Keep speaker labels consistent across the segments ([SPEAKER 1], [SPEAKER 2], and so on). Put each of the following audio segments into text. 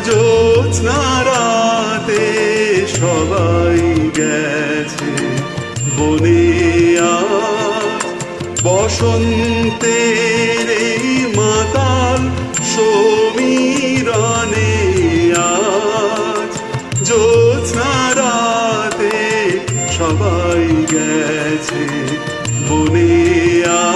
[SPEAKER 1] জ্যোৎস্না রাতে সবাই গেছে বনে আজ বসন্তের এই মাতাল সমীরণে আজ জ্যোৎস্না রাতে সবাই গেছে বনে আজ।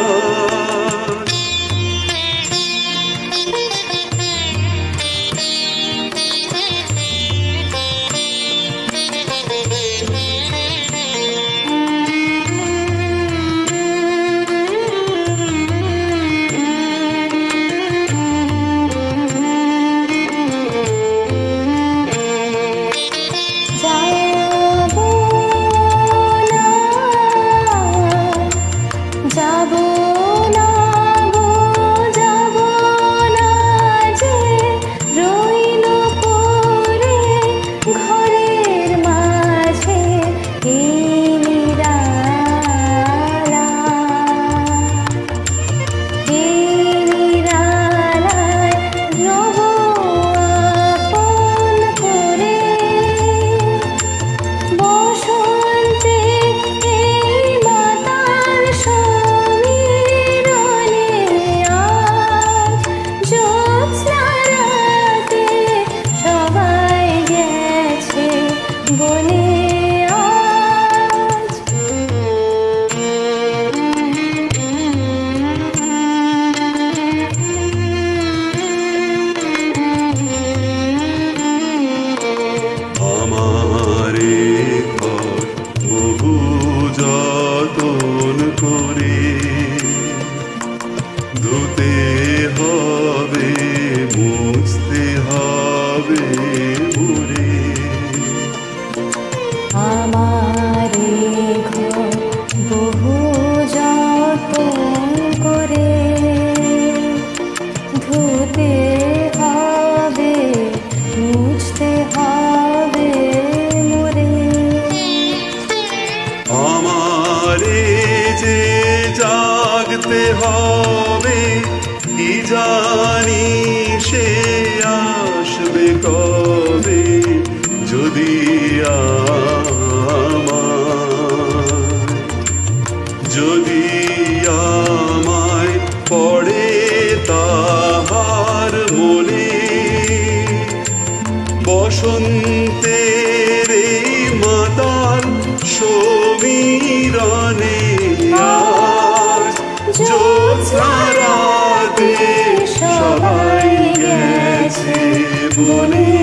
[SPEAKER 1] যতন করে ধুতে হবে মুছতে হবে মুরে
[SPEAKER 2] আমার ঘর বহু যতন করে ধুতে হবে মুছতে হবে মুরে
[SPEAKER 1] আমারে যে জাগতে হবে কি জানি সে আসবে কবে যদি আমায় পড়ে তাহার মনে বসন্তের এই মাতাল সমীরণে আজ জ্যোৎস্না রাতে সবাই গেছে বনে।